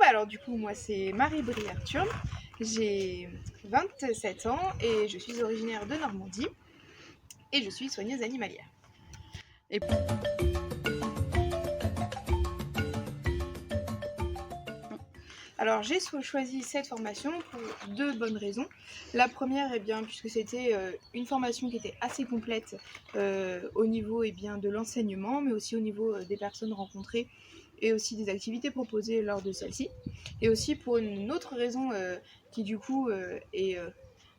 alors du coup, moi c'est Marie Brière-Turme, j'ai 27 ans et je suis originaire de Normandie et je suis soigneuse animalière. Et... Alors j'ai choisi cette formation pour deux bonnes raisons. La première, puisque c'était une formation qui était assez complète au niveau de l'enseignement, mais aussi au niveau des personnes rencontrées et aussi des activités proposées lors de celle-ci. Et aussi pour une autre raison qui du coup est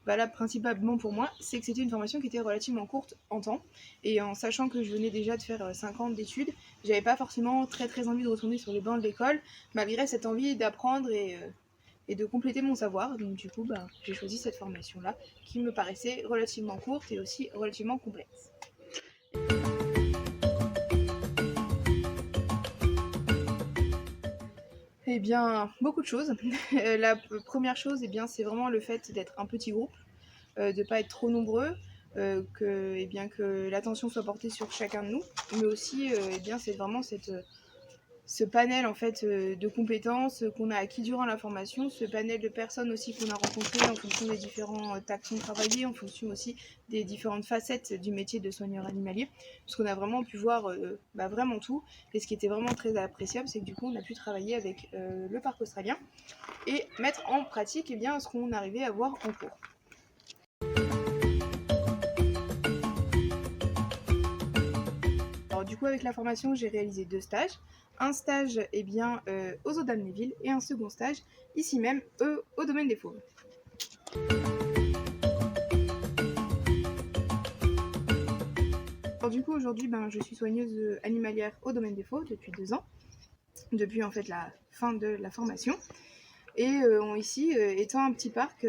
valable principalement pour moi, c'est que c'était une formation qui était relativement courte en temps. Et en sachant que je venais déjà de faire 5 ans d'études, j'avais pas forcément très envie de retourner sur les bancs de l'école, malgré cette envie d'apprendre et de compléter mon savoir. Donc du coup, j'ai choisi cette formation-là, qui me paraissait relativement courte et aussi relativement complexe. Eh bien, beaucoup de choses. La première chose, c'est vraiment le fait d'être un petit groupe, de ne pas être trop nombreux, que l'attention soit portée sur chacun de nous, mais aussi c'est vraiment ce panel en fait de compétences qu'on a acquis durant la formation, ce panel de personnes aussi qu'on a rencontrées en fonction des différents taxons travaillés, en fonction aussi des différentes facettes du métier de soigneur animalier, parce qu'on a vraiment pu voir vraiment tout. Et ce qui était vraiment très appréciable, c'est que du coup on a pu travailler avec le parc australien et mettre en pratique ce qu'on arrivait à voir en cours. Alors du coup avec la formation j'ai réalisé 2 stages. Un stage aux eaux d'Amnéville et un second stage ici même au domaine des fauves. Alors du coup aujourd'hui je suis soigneuse animalière au domaine des fauves depuis 2 ans, depuis en fait la fin de la formation. Et ici, étant un petit parc,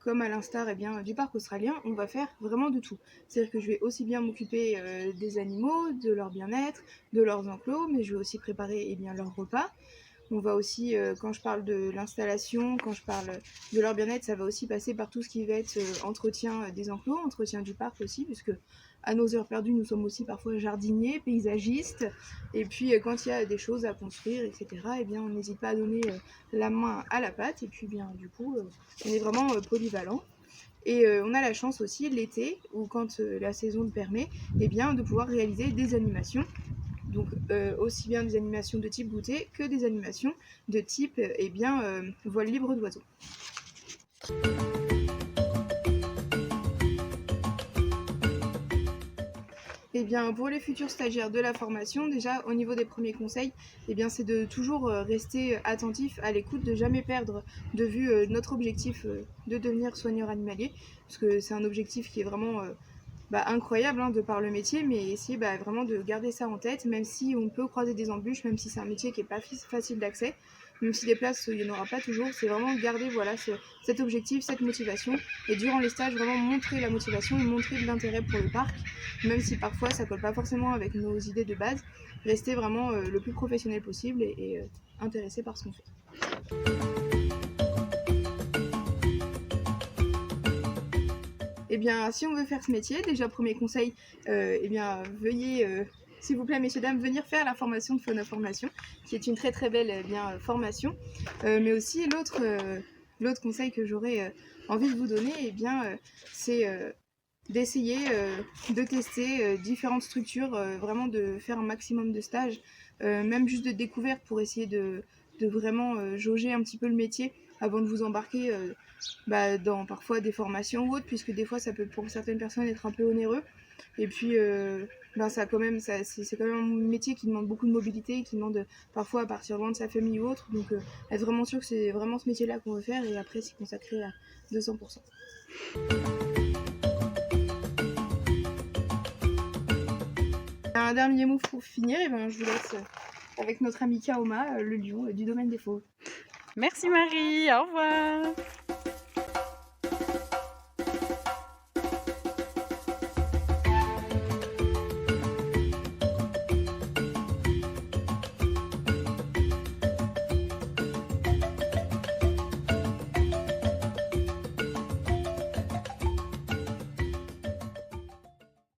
comme à l'instar du parc australien, on va faire vraiment de tout. C'est-à-dire que je vais aussi bien m'occuper des animaux, de leur bien-être, de leurs enclos, mais je vais aussi préparer leurs repas. On va aussi, quand je parle de l'installation, quand je parle de leur bien-être, ça va aussi passer par tout ce qui va être entretien des enclos, entretien du parc aussi, puisque à nos heures perdues, nous sommes aussi parfois jardiniers, paysagistes, et puis quand il y a des choses à construire, etc., on n'hésite pas à donner la main à la pâte, et puis du coup, on est vraiment polyvalent. Et on a la chance aussi l'été, ou quand la saison le permet, de pouvoir réaliser des animations. Donc aussi bien des animations de type goûter que des animations de type vol libre d'oiseaux. Pour les futurs stagiaires de la formation, déjà au niveau des premiers conseils, c'est de toujours rester attentif à l'écoute, de jamais perdre de vue notre objectif de devenir soigneur animalier, parce que c'est un objectif qui est vraiment incroyable de par le métier, mais essayer vraiment de garder ça en tête, même si on peut croiser des embûches, même si c'est un métier qui n'est pas facile d'accès, même si des places il n'y en aura pas toujours, c'est vraiment garder cet objectif, cette motivation, et durant les stages vraiment montrer la motivation et montrer de l'intérêt pour le parc, même si parfois ça colle pas forcément avec nos idées de base, rester vraiment le plus professionnel possible et intéressé par ce qu'on fait. Si on veut faire ce métier, déjà premier conseil, veuillez, s'il vous plaît messieurs dames, venir faire la formation de Fauna Formation, qui est une très belle formation. Mais aussi l'autre conseil que j'aurais envie de vous donner, c'est d'essayer de tester différentes structures, vraiment de faire un maximum de stages, même juste de découverte pour essayer de vraiment jauger un petit peu le métier avant de vous embarquer dans parfois des formations ou autres, puisque des fois ça peut pour certaines personnes être un peu onéreux. Et puis c'est quand même un métier qui demande beaucoup de mobilité, qui demande parfois à partir loin de sa famille ou autre, donc être vraiment sûr que c'est vraiment ce métier là qu'on veut faire et après s'y consacrer à 200%. Un dernier mot pour finir, je vous laisse avec notre ami Kaoma, le lion du domaine des fauves. Merci Marie, au revoir.